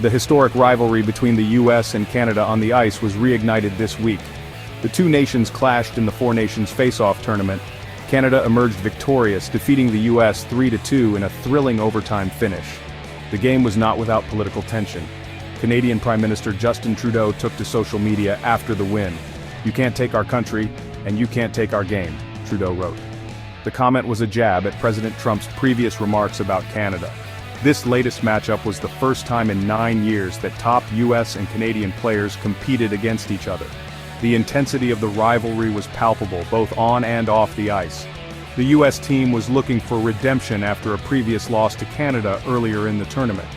The historic rivalry between the US and Canada on the ice was reignited this week. The two nations clashed in the Four Nations Face-Off tournament. Canada emerged victorious, defeating the US 3-2 in a thrilling overtime finish. The game was not without political tension. Canadian Prime Minister Justin Trudeau took to social media after the win. "You can't take our country, and you can't take our game," Trudeau wrote. The comment was a jab at President Trump's previous remarks about Canada. This latest matchup was the first time in 9 years that top US and Canadian players competed against each other. The intensity of the rivalry was palpable, both on and off the ice. The US team was looking for redemption after a previous loss to Canada earlier in the tournament.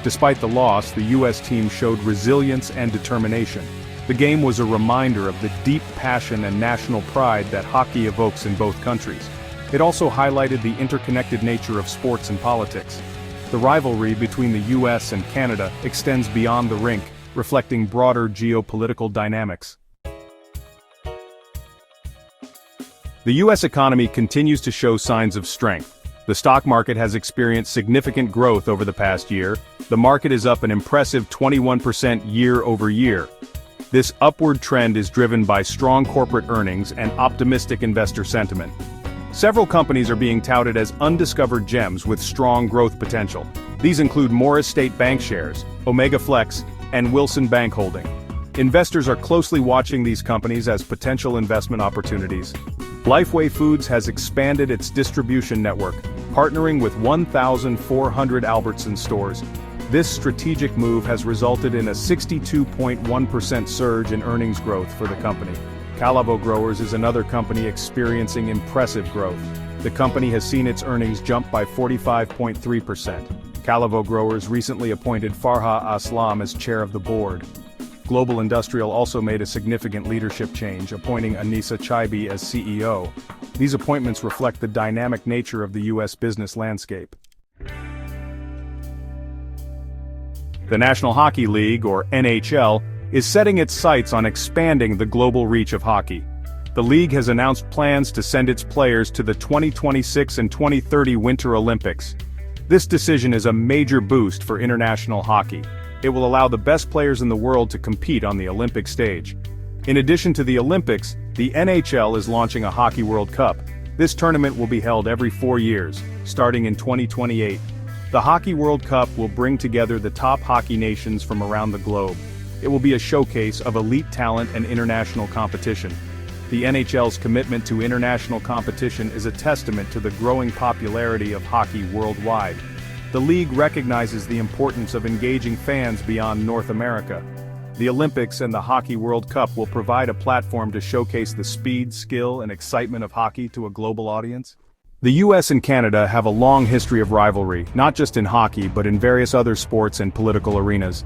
Despite the loss, the US team showed resilience and determination. The game was a reminder of the deep passion and national pride that hockey evokes in both countries. It also highlighted the interconnected nature of sports and politics. The rivalry between the US and Canada extends beyond the rink, reflecting broader geopolitical dynamics. The US economy continues to show signs of strength. The stock market has experienced significant growth over the past year. The market is up an impressive 21% year-over-year. This upward trend is driven by strong corporate earnings and optimistic investor sentiment. Several companies are being touted as undiscovered gems with strong growth potential. These include Morris State Bank shares, Omega Flex, and Wilson Bank Holding. Investors are closely watching these companies as potential investment opportunities. Lifeway Foods has expanded its distribution network, partnering with 1,400 Albertsons stores. This strategic move has resulted in a 62.1% surge in earnings growth for the company. Calavo Growers is another company experiencing impressive growth. The company has seen its earnings jump by 45.3%. Calavo Growers recently appointed Farha Aslam as chair of the board. Global Industrial also made a significant leadership change, appointing Anissa Chaibi as CEO. These appointments reflect the dynamic nature of the US business landscape. The National Hockey League, or NHL, is setting its sights on expanding the global reach of hockey. The league has announced plans to send its players to the 2026 and 2030 Winter Olympics. This decision is a major boost for international hockey. It will allow the best players in the world to compete on the Olympic stage. In addition to the Olympics, the NHL is launching a Hockey World Cup. This tournament will be held every 4 years, starting in 2028. The Hockey World Cup will bring together the top hockey nations from around the globe. It will be a showcase of elite talent and international competition. The NHL's commitment to international competition is a testament to the growing popularity of hockey worldwide. The league recognizes the importance of engaging fans beyond North America. The Olympics and the Hockey World Cup will provide a platform to showcase the speed, skill, and excitement of hockey to a global audience. The US and Canada have a long history of rivalry, not just in hockey but in various other sports and political arenas.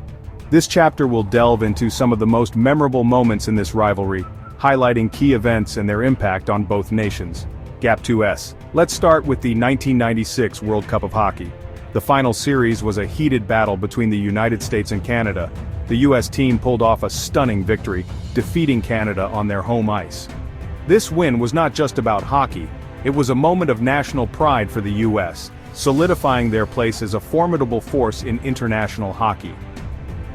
This chapter will delve into some of the most memorable moments in this rivalry, highlighting key events and their impact on both nations. GAP2S. Let's start with the 1996 World Cup of Hockey. The final series was a heated battle between the United States and Canada. The US team pulled off a stunning victory, defeating Canada on their home ice. This win was not just about hockey, it was a moment of national pride for the US, solidifying their place as a formidable force in international hockey.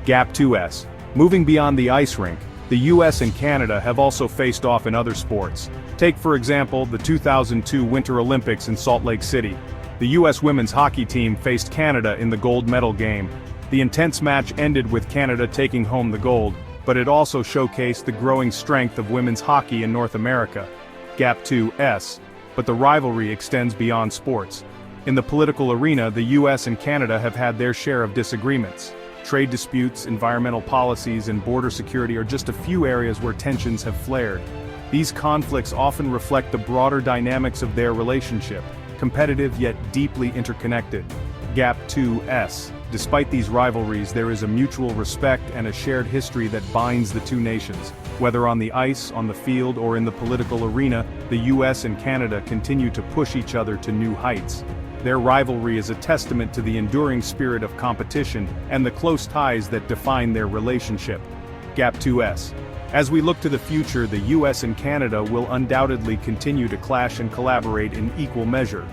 GAP2S. Moving beyond the ice rink, the US and Canada have also faced off in other sports. Take for example the 2002 Winter Olympics in Salt Lake City. The US women's hockey team faced Canada in the gold medal game. The intense match ended with Canada taking home the gold, but it also showcased the growing strength of women's hockey in North America. GAP2S. But the rivalry extends beyond sports. In the political arena, the US and Canada have had their share of disagreements. Trade disputes, environmental policies, and border security are just a few areas where tensions have flared. These conflicts often reflect the broader dynamics of their relationship, competitive yet deeply interconnected. GAP2S. Despite these rivalries, there is a mutual respect and a shared history that binds the two nations. Whether on the ice, on the field, or in the political arena, the US and Canada continue to push each other to new heights. Their rivalry is a testament to the enduring spirit of competition and the close ties that define their relationship. GAP2S. As we look to the future, the US and Canada will undoubtedly continue to clash and collaborate in equal measure.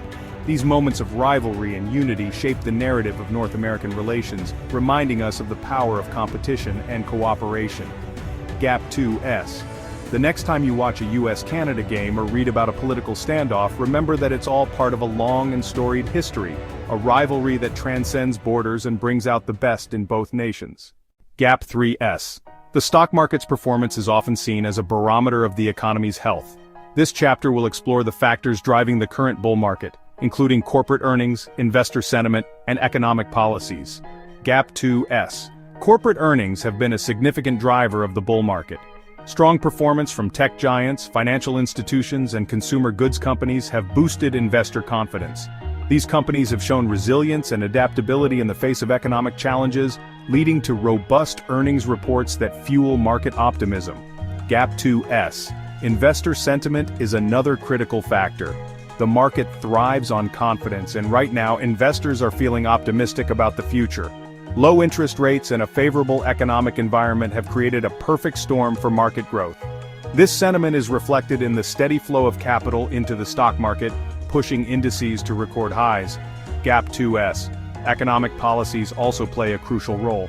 These moments of rivalry and unity shape the narrative of North American relations, reminding us of the power of competition and cooperation. Gap 2S. The next time you watch a US-Canada game or read about a political standoff, remember that it's all part of a long and storied history, a rivalry that transcends borders and brings out the best in both nations. Gap 3S. The stock market's performance is often seen as a barometer of the economy's health. This chapter will explore the factors driving the current bull market, including corporate earnings, investor sentiment, and economic policies. Gap 2S. Corporate earnings have been a significant driver of the bull market. Strong performance from tech giants, financial institutions, and consumer goods companies have boosted investor confidence. These companies have shown resilience and adaptability in the face of economic challenges, leading to robust earnings reports that fuel market optimism. Gap 2S. Investor sentiment is another critical factor. The market thrives on confidence, and right now investors are feeling optimistic about the future. Low interest rates and a favorable economic environment have created a perfect storm for market growth. This sentiment is reflected in the steady flow of capital into the stock market, pushing indices to record highs. Gap 2S. Economic policies also play a crucial role.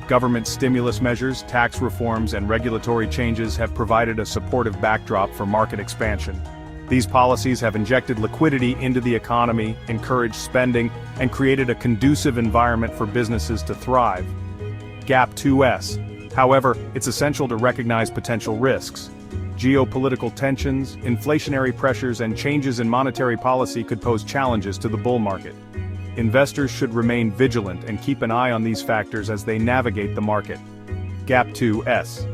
Government stimulus measures, tax reforms, and regulatory changes have provided a supportive backdrop for market expansion. These policies have injected liquidity into the economy, encouraged spending, and created a conducive environment for businesses to thrive. Gap 2S. However, it's essential to recognize potential risks. Geopolitical tensions, inflationary pressures, and changes in monetary policy could pose challenges to the bull market. Investors should remain vigilant and keep an eye on these factors as they navigate the market. Gap 2S.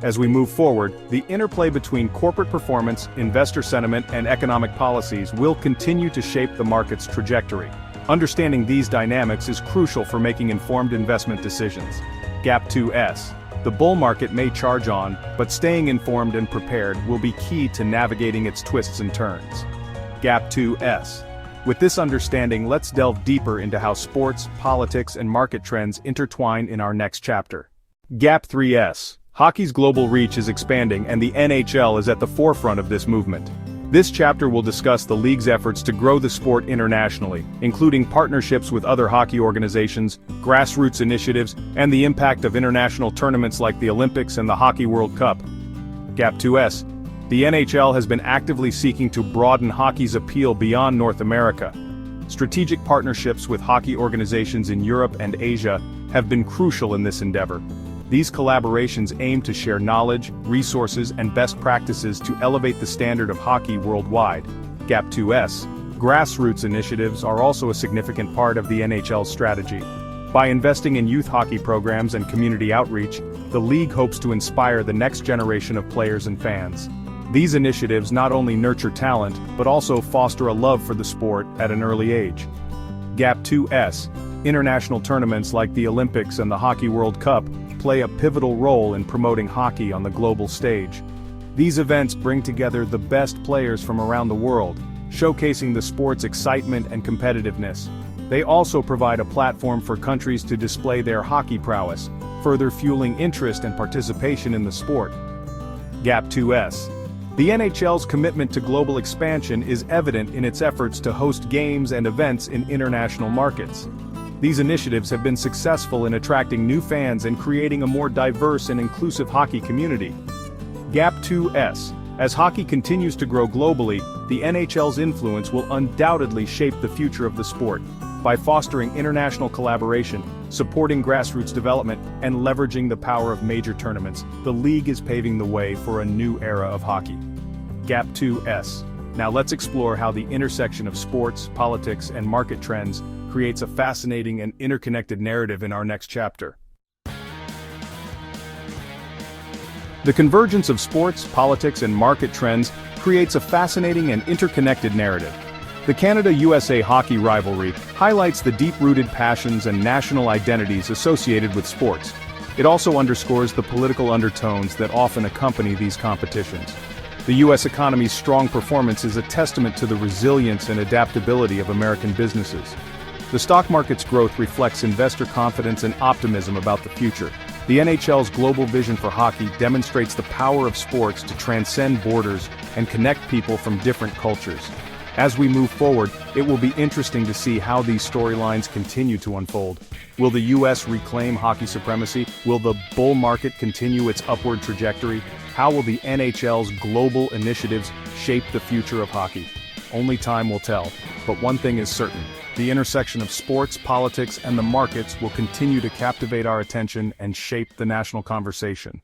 As we move forward, the interplay between corporate performance, investor sentiment, and economic policies will continue to shape the market's trajectory. Understanding these dynamics is crucial for making informed investment decisions. Gap 2S. The bull market may charge on, but staying informed and prepared will be key to navigating its twists and turns. Gap 2S. With this understanding, let's delve deeper into how sports, politics, and market trends intertwine in our next chapter. Gap 3S. Hockey's global reach is expanding, and the NHL is at the forefront of this movement. This chapter will discuss the league's efforts to grow the sport internationally, including partnerships with other hockey organizations, grassroots initiatives, and the impact of international tournaments like the Olympics and the Hockey World Cup. Gap 2S. The NHL has been actively seeking to broaden hockey's appeal beyond North America. Strategic partnerships with hockey organizations in Europe and Asia have been crucial in this endeavor. These collaborations aim to share knowledge, resources, and best practices to elevate the standard of hockey worldwide. Gap 2S. Grassroots initiatives are also a significant part of the NHL's strategy. By investing in youth hockey programs and community outreach, the league hopes to inspire the next generation of players and fans. These initiatives not only nurture talent, but also foster a love for the sport at an early age. Gap 2S. International tournaments like the Olympics and the Hockey World Cup play a pivotal role in promoting hockey on the global stage. These events bring together the best players from around the world, showcasing the sport's excitement and competitiveness. They also provide a platform for countries to display their hockey prowess, further fueling interest and participation in the sport. Gap 2S. The NHL's commitment to global expansion is evident in its efforts to host games and events in international markets. These initiatives have been successful in attracting new fans and creating a more diverse and inclusive hockey community. Gap 2S. As hockey continues to grow globally, the NHL's influence will undoubtedly shape the future of the sport. By fostering international collaboration, supporting grassroots development, and leveraging the power of major tournaments, the league is paving the way for a new era of hockey. Gap 2S. Now let's explore how the intersection of sports, politics, and market trends creates a fascinating and interconnected narrative in our next chapter. The convergence of sports, politics, and market trends creates a fascinating and interconnected narrative. The Canada-USA hockey rivalry highlights the deep-rooted passions and national identities associated with sports. It also underscores the political undertones that often accompany these competitions. The U.S. economy's strong performance is a testament to the resilience and adaptability of American businesses. The stock market's growth reflects investor confidence and optimism about the future. The NHL's global vision for hockey demonstrates the power of sports to transcend borders and connect people from different cultures. As we move forward, it will be interesting to see how these storylines continue to unfold. Will the US reclaim hockey supremacy? Will the bull market continue its upward trajectory? How will the NHL's global initiatives shape the future of hockey? Only time will tell, but one thing is certain. The intersection of sports, politics, and the markets will continue to captivate our attention and shape the national conversation.